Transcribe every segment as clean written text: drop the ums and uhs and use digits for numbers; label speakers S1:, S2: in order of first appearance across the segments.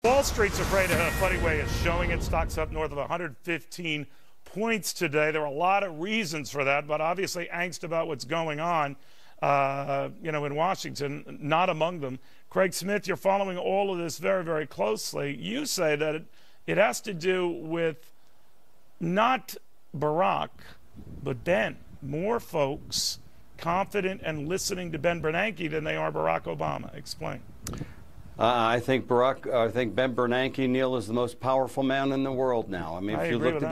S1: Wall Street's afraid in a funny way is showing its stocks up north of 115 points today. There are a lot of reasons for that, but obviously angst about what's going on, in Washington, not among them. Craig Smith, you're following all of this very, very closely. You say that it has to do with not Barack, but Ben. More folks confident and listening to Ben Bernanke than they are Barack Obama. Explain.
S2: I think Ben Bernanke, Neil, is the most powerful man in the world now. I mean, if you looked at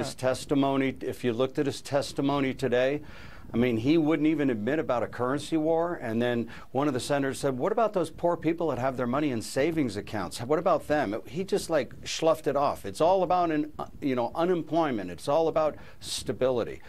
S2: his testimony today, I mean, he wouldn't even admit about a currency war. And then one of the senators said, what about those poor people that have their money in savings accounts? What about them? He just like sloughed it off. It's all about, unemployment. It's all about stability.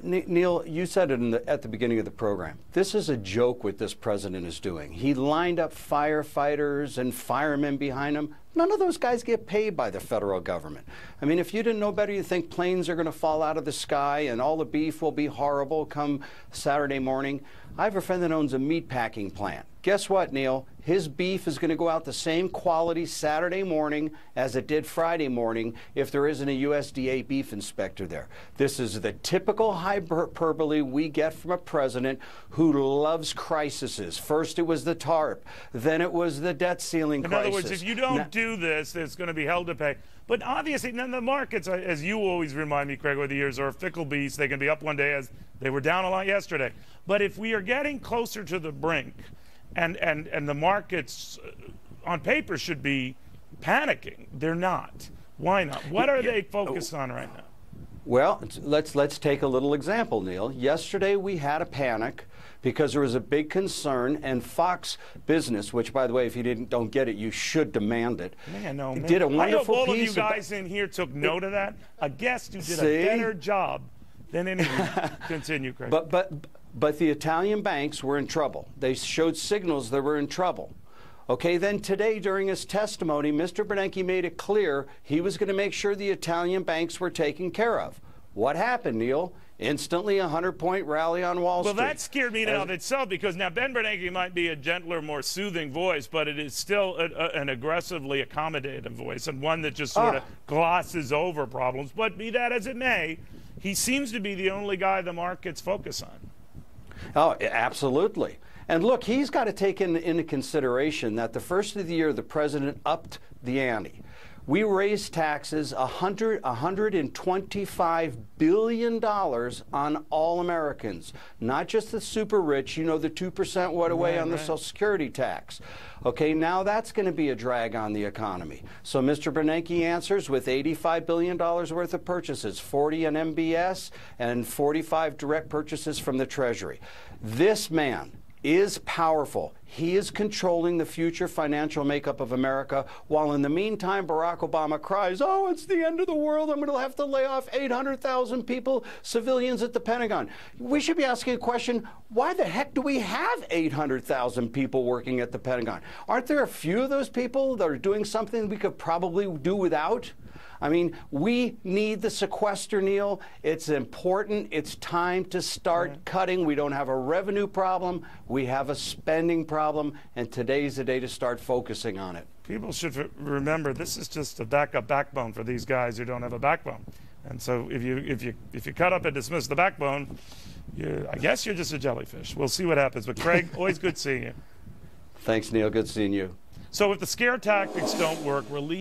S2: Neil, you said it at the beginning of the program. This is a joke what this president is doing. He lined up firefighters and firemen behind him. None of those guys get paid by the federal government. I mean, if you didn't know better, you think planes are going to fall out of the sky and all the beef will be horrible come Saturday morning. I have a friend that owns a meat packing plant. Guess what, Neil? His beef is going to go out the same quality Saturday morning as it did Friday morning if there isn't a USDA beef inspector there. This is the typical hyperbole we get from a president who loves crises. First it was the TARP, then it was the debt ceiling crisis.
S1: In other words, if you don't do this, there's going to be hell to pay. But obviously, none of the markets, as you always remind me, Craig, over the years, are fickle beasts. They can be up one day as they were down a lot yesterday. But if we are getting closer to the brink, and the markets on paper should be panicking, they're not. Why not? What are they focused on right now?
S2: Well, let's take a little example, Neil. Yesterday we had a panic because there was a big concern, and Fox Business, which, by the way, if you don't get it, you should demand it.
S1: Man, no, man.
S2: Did a wonderful
S1: I hope all
S2: piece
S1: of you guys in here took note of that. A guest who did a better job than anyone. Continue, Craig.
S2: But the Italian banks were in trouble. They showed signals they were in trouble. Okay, then today during his testimony, Mr. Bernanke made it clear he was going to make sure the Italian banks were taken care of. What happened, Neil? Instantly a 100-point rally on Wall Street.
S1: Well, that scared me in and of itself, because now Ben Bernanke might be a gentler, more soothing voice, but it is still an aggressively accommodative voice, and one that just sort of glosses over problems. But be that as it may, he seems to be the only guy the markets focus on.
S2: Oh, absolutely. And look, he's got to take into consideration that the first of the year, the president upped the ante. We raised taxes $125 billion on all Americans, not just the super rich, the 2% went away on the Social Security tax. Okay, now that's going to be a drag on the economy. So Mr. Bernanke answers with $85 billion worth of purchases, 40 on MBS and 45 direct purchases from the Treasury. This man is powerful. He is controlling the future financial makeup of America, while in the meantime, Barack Obama cries, oh, it's the end of the world. I'm going to have to lay off 800,000 people, civilians at the Pentagon. We should be asking a question, why the heck do we have 800,000 people working at the Pentagon? Aren't there a few of those people that are doing something we could probably do without? I mean, we need the sequester, Neil. It's important. It's time to start cutting. We don't have a revenue problem. We have a spending problem, and today's the day to start focusing on it.
S1: People should remember this is just a backup backbone for these guys who don't have a backbone. And so if you cut up and dismiss the backbone, I guess you're just a jellyfish. We'll see what happens. But Craig, always good seeing you.
S2: Thanks, Neil. Good seeing you.
S1: So if the scare tactics don't work, release